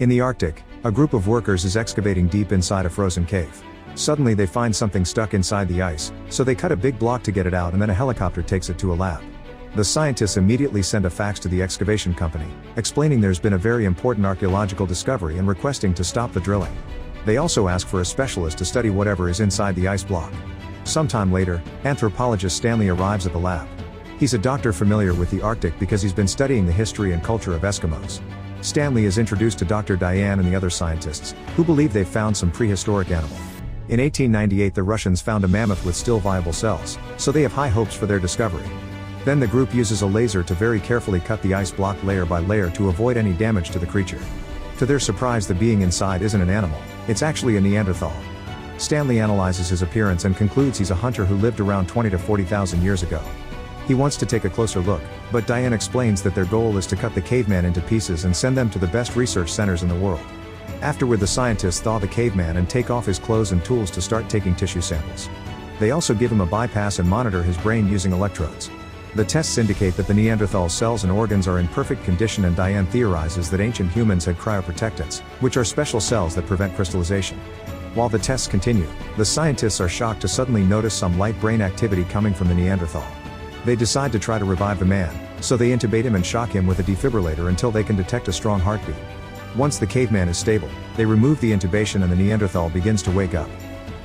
In the Arctic, a group of workers is excavating deep inside a frozen cave. Suddenly they find something stuck inside the ice, so they cut a big block to get it out and then a helicopter takes it to a lab. The scientists immediately send a fax to the excavation company, explaining there's been a very important archaeological discovery and requesting to stop the drilling. They also ask for a specialist to study whatever is inside the ice block. Sometime later, anthropologist Stanley arrives at the lab. He's a doctor familiar with the Arctic because he's been studying the history and culture of Eskimos. Stanley is introduced to Dr. Diane and the other scientists, who believe they've found some prehistoric animal. In 1898 the Russians found a mammoth with still viable cells, so they have high hopes for their discovery. Then the group uses a laser to very carefully cut the ice block layer by layer to avoid any damage to the creature. To their surprise, the being inside isn't an animal, it's actually a Neanderthal. Stanley analyzes his appearance and concludes he's a hunter who lived around 20 to 40,000 years ago. He wants to take a closer look, but Diane explains that their goal is to cut the caveman into pieces and send them to the best research centers in the world. Afterward the scientists thaw the caveman and take off his clothes and tools to start taking tissue samples. They also give him a bypass and monitor his brain using electrodes. The tests indicate that the Neanderthal's cells and organs are in perfect condition, and Diane theorizes that ancient humans had cryoprotectants, which are special cells that prevent crystallization. While the tests continue, the scientists are shocked to suddenly notice some light brain activity coming from the Neanderthal. They decide to try to revive the man, so they intubate him and shock him with a defibrillator until they can detect a strong heartbeat. Once the caveman is stable, they remove the intubation and the Neanderthal begins to wake up.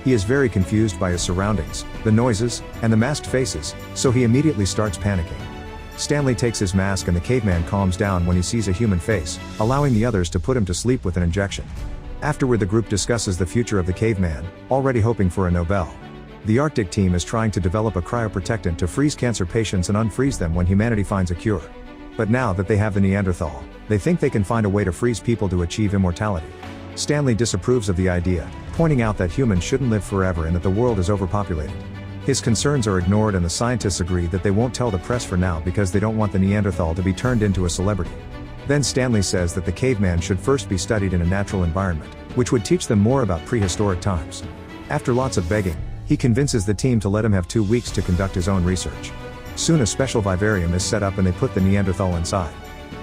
He is very confused by his surroundings, the noises, and the masked faces, so he immediately starts panicking. Stanley takes his mask and the caveman calms down when he sees a human face, allowing the others to put him to sleep with an injection. Afterward the group discusses the future of the caveman, already hoping for a Nobel. The Arctic team is trying to develop a cryoprotectant to freeze cancer patients and unfreeze them when humanity finds a cure. But now that they have the Neanderthal, they think they can find a way to freeze people to achieve immortality. Stanley disapproves of the idea, pointing out that humans shouldn't live forever and that the world is overpopulated. His concerns are ignored and the scientists agree that they won't tell the press for now because they don't want the Neanderthal to be turned into a celebrity. Then Stanley says that the caveman should first be studied in a natural environment, which would teach them more about prehistoric times. After lots of begging, he convinces the team to let him have 2 weeks to conduct his own research. Soon a special vivarium is set up and they put the Neanderthal inside.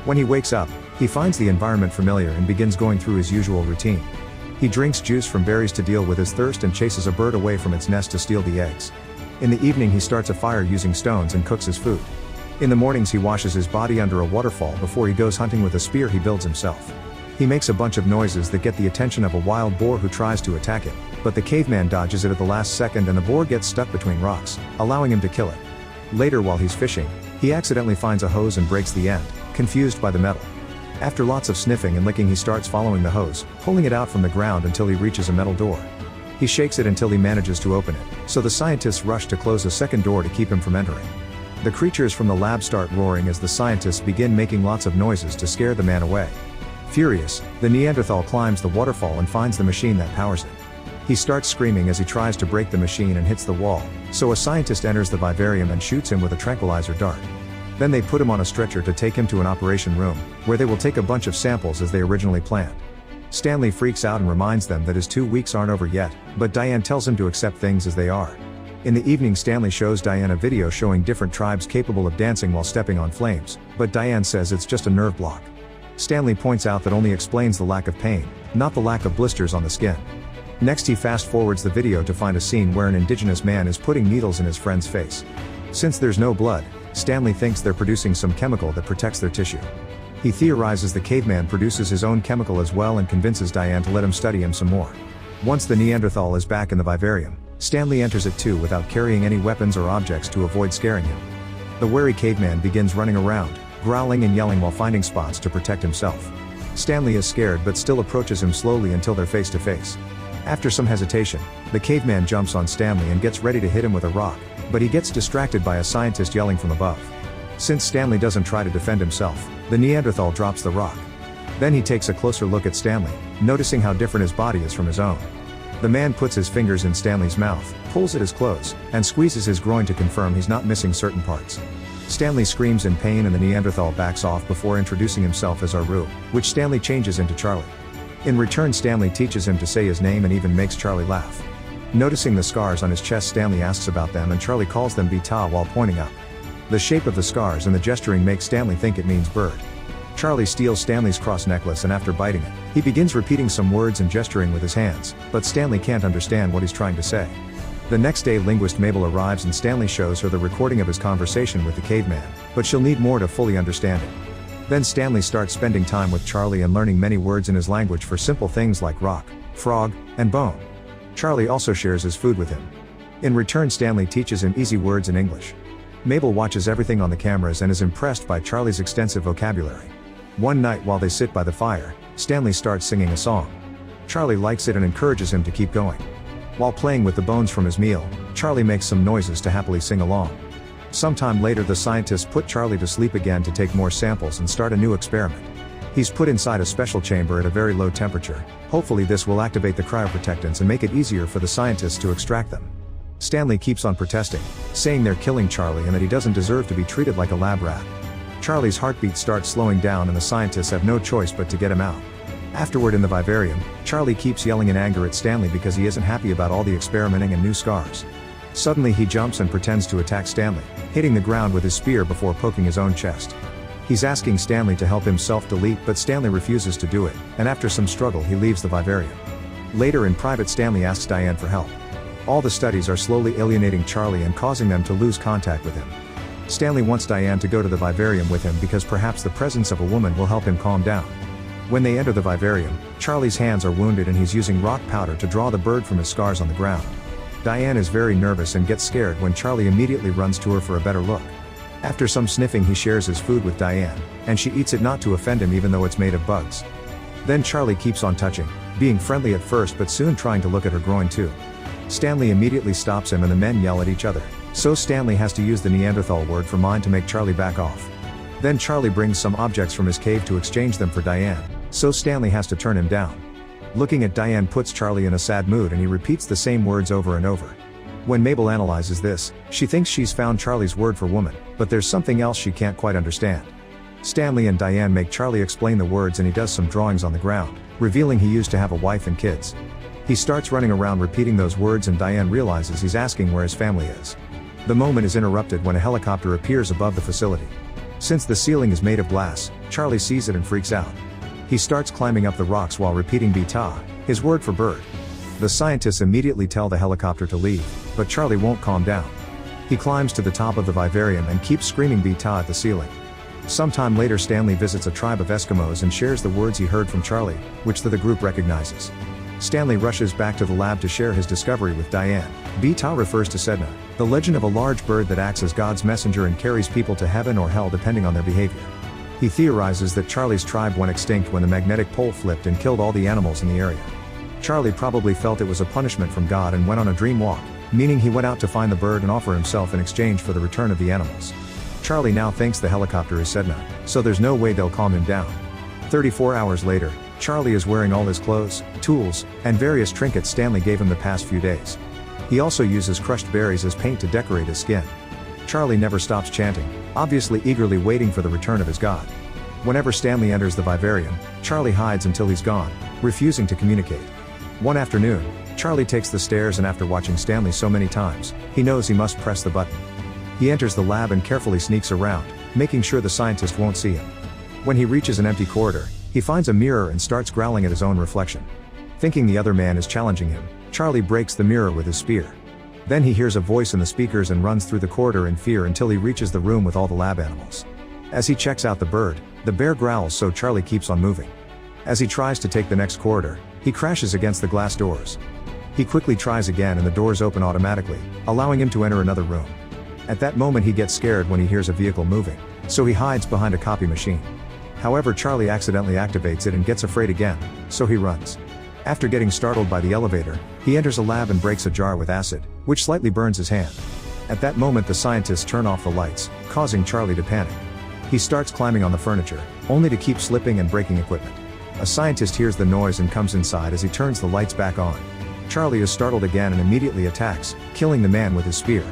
When he wakes up, he finds the environment familiar and begins going through his usual routine. He drinks juice from berries to deal with his thirst and chases a bird away from its nest to steal the eggs. In the evening he starts a fire using stones and cooks his food. In the mornings he washes his body under a waterfall before he goes hunting with a spear he builds himself. He makes a bunch of noises that get the attention of a wild boar who tries to attack him, but the caveman dodges it at the last second and the boar gets stuck between rocks, allowing him to kill it. Later while he's fishing, he accidentally finds a hose and breaks the end, confused by the metal. After lots of sniffing and licking he starts following the hose, pulling it out from the ground until he reaches a metal door. He shakes it until he manages to open it, so the scientists rush to close a second door to keep him from entering. The creatures from the lab start roaring as the scientists begin making lots of noises to scare the man away. Furious, the Neanderthal climbs the waterfall and finds the machine that powers it. He starts screaming as he tries to break the machine and hits the wall, so a scientist enters the vivarium and shoots him with a tranquilizer dart. Then they put him on a stretcher to take him to an operation room, where they will take a bunch of samples as they originally planned. Stanley freaks out and reminds them that his 2 weeks aren't over yet, but Diane tells him to accept things as they are. In the evening Stanley shows Diane a video showing different tribes capable of dancing while stepping on flames, but Diane says it's just a nerve block. Stanley points out that only explains the lack of pain, not the lack of blisters on the skin. Next he fast forwards the video to find a scene where an indigenous man is putting needles in his friend's face. Since there's no blood, Stanley thinks they're producing some chemical that protects their tissue. He theorizes the caveman produces his own chemical as well and convinces Diane to let him study him some more. Once the Neanderthal is back in the vivarium, Stanley enters it too without carrying any weapons or objects to avoid scaring him. The wary caveman begins running around, growling and yelling while finding spots to protect himself. Stanley is scared but still approaches him slowly until they're face to face. After some hesitation, the caveman jumps on Stanley and gets ready to hit him with a rock, but he gets distracted by a scientist yelling from above. Since Stanley doesn't try to defend himself, the Neanderthal drops the rock. Then he takes a closer look at Stanley, noticing how different his body is from his own. The man puts his fingers in Stanley's mouth, pulls at his clothes, and squeezes his groin to confirm he's not missing certain parts. Stanley screams in pain and the Neanderthal backs off before introducing himself as Aru, which Stanley changes into Charlie. In return Stanley teaches him to say his name and even makes Charlie laugh. Noticing the scars on his chest Stanley asks about them and Charlie calls them Beta while pointing up. The shape of the scars and the gesturing makes Stanley think it means bird. Charlie steals Stanley's cross necklace and after biting it, He begins repeating some words and gesturing with his hands, but Stanley can't understand what he's trying to say. The next day linguist Mabel arrives and Stanley shows her the recording of his conversation with the caveman, but she'll need more to fully understand it. Then Stanley starts spending time with Charlie and learning many words in his language for simple things like rock, frog, and bone. Charlie also shares his food with him. In return, Stanley teaches him easy words in English. Mabel watches everything on the cameras and is impressed by Charlie's extensive vocabulary. One night while they sit by the fire, Stanley starts singing a song. Charlie likes it and encourages him to keep going. While playing with the bones from his meal, Charlie makes some noises to happily sing along. Sometime later the scientists put Charlie to sleep again to take more samples and start a new experiment. He's put inside a special chamber at a very low temperature. Hopefully this will activate the cryoprotectants and make it easier for the scientists to extract them. Stanley keeps on protesting, saying they're killing Charlie and that he doesn't deserve to be treated like a lab rat. Charlie's heartbeat starts slowing down and the scientists have no choice but to get him out. Afterward in the vivarium, Charlie keeps yelling in anger at Stanley because he isn't happy about all the experimenting and new scars. Suddenly he jumps and pretends to attack Stanley, hitting the ground with his spear before poking his own chest. He's asking Stanley to help him self-delete, but Stanley refuses to do it, and after some struggle he leaves the vivarium. Later in private, Stanley asks Diane for help. All the studies are slowly alienating Charlie and causing them to lose contact with him. Stanley wants Diane to go to the vivarium with him because perhaps the presence of a woman will help him calm down. When they enter the vivarium, Charlie's hands are wounded and he's using rock powder to draw the bird from his scars on the ground. Diane is very nervous and gets scared when Charlie immediately runs to her for a better look. After some sniffing he shares his food with Diane, and she eats it not to offend him even though it's made of bugs. Then Charlie keeps on touching, being friendly at first but soon trying to look at her groin too. Stanley immediately stops him and the men yell at each other, so Stanley has to use the Neanderthal word for mind to make Charlie back off. Then Charlie brings some objects from his cave to exchange them for Diane, so Stanley has to turn him down. Looking at Diane puts Charlie in a sad mood and he repeats the same words over and over. When Mabel analyzes this, she thinks she's found Charlie's word for woman, but there's something else she can't quite understand. Stanley and Diane make Charlie explain the words and he does some drawings on the ground, revealing he used to have a wife and kids. He starts running around repeating those words and Diane realizes he's asking where his family is. The moment is interrupted when a helicopter appears above the facility. Since the ceiling is made of glass, Charlie sees it and freaks out. He starts climbing up the rocks while repeating beta, his word for bird. The scientists immediately tell the helicopter to leave, but Charlie won't calm down. He climbs to the top of the vivarium and keeps screaming beta at the ceiling. Sometime later Stanley visits a tribe of Eskimos and shares the words he heard from Charlie, which the group recognizes. Stanley rushes back to the lab to share his discovery with Diane. Beta refers to Sedna, the legend of a large bird that acts as God's messenger and carries people to heaven or hell depending on their behavior. He theorizes that Charlie's tribe went extinct when the magnetic pole flipped and killed all the animals in the area. Charlie probably felt it was a punishment from God and went on a dream walk, meaning he went out to find the bird and offer himself in exchange for the return of the animals. Charlie now thinks the helicopter is Sedna, so there's no way they'll calm him down. 34 hours later, Charlie is wearing all his clothes, tools, and various trinkets Stanley gave him the past few days. He also uses crushed berries as paint to decorate his skin. Charlie never stops chanting, obviously eagerly waiting for the return of his god. Whenever Stanley enters the vivarium, Charlie hides until he's gone, refusing to communicate. One afternoon, Charlie takes the stairs and after watching Stanley so many times, he knows he must press the button. He enters the lab and carefully sneaks around, making sure the scientist won't see him. When he reaches an empty corridor, he finds a mirror and starts growling at his own reflection. Thinking the other man is challenging him, Charlie breaks the mirror with his spear. Then he hears a voice in the speakers and runs through the corridor in fear until he reaches the room with all the lab animals. As he checks out the bird, the bear growls, so Charlie keeps on moving. As he tries to take the next corridor, he crashes against the glass doors. He quickly tries again and the doors open automatically, allowing him to enter another room. At that moment he gets scared when he hears a vehicle moving, so he hides behind a copy machine. However, Charlie accidentally activates it and gets afraid again, so he runs. After getting startled by the elevator, he enters a lab and breaks a jar with acid, which slightly burns his hand. At that moment the scientists turn off the lights, causing Charlie to panic. He starts climbing on the furniture, only to keep slipping and breaking equipment. A scientist hears the noise and comes inside as he turns the lights back on. Charlie is startled again and immediately attacks, killing the man with his spear.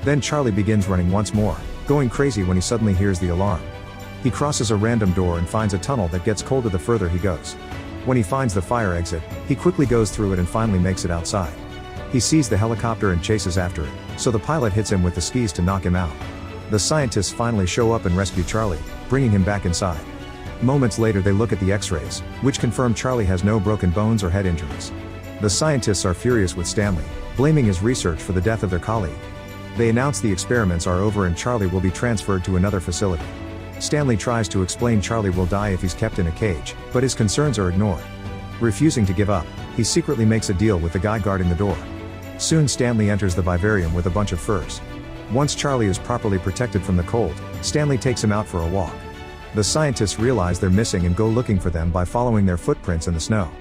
Then Charlie begins running once more, going crazy when he suddenly hears the alarm. He crosses a random door and finds a tunnel that gets colder the further he goes. When he finds the fire exit, he quickly goes through it and finally makes it outside. He sees the helicopter and chases after it, so the pilot hits him with the skis to knock him out. The scientists finally show up and rescue Charlie, bringing him back inside. Moments later they look at the x-rays, which confirm Charlie has no broken bones or head injuries. The scientists are furious with Stanley, blaming his research for the death of their colleague. They announce the experiments are over and Charlie will be transferred to another facility. Stanley tries to explain Charlie will die if he's kept in a cage, but his concerns are ignored. Refusing to give up, he secretly makes a deal with the guy guarding the door. Soon Stanley enters the vivarium with a bunch of furs. Once Charlie is properly protected from the cold, Stanley takes him out for a walk. The scientists realize they're missing and go looking for them by following their footprints in the snow.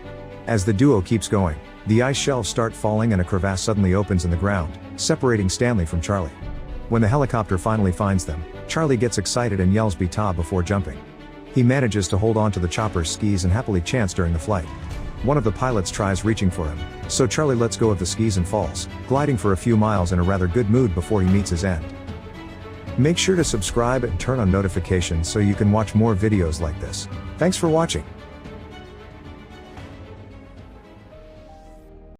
As the duo keeps going, the ice shelves start falling and a crevasse suddenly opens in the ground, separating Stanley from Charlie. When the helicopter finally finds them, Charlie gets excited and yells "Beta" before jumping. He manages to hold on to the chopper's skis and happily chants during the flight. One of the pilots tries reaching for him, so Charlie lets go of the skis and falls, gliding for a few miles in a rather good mood before he meets his end. Make sure to subscribe and turn on notifications so you can watch more videos like this. Thanks for watching.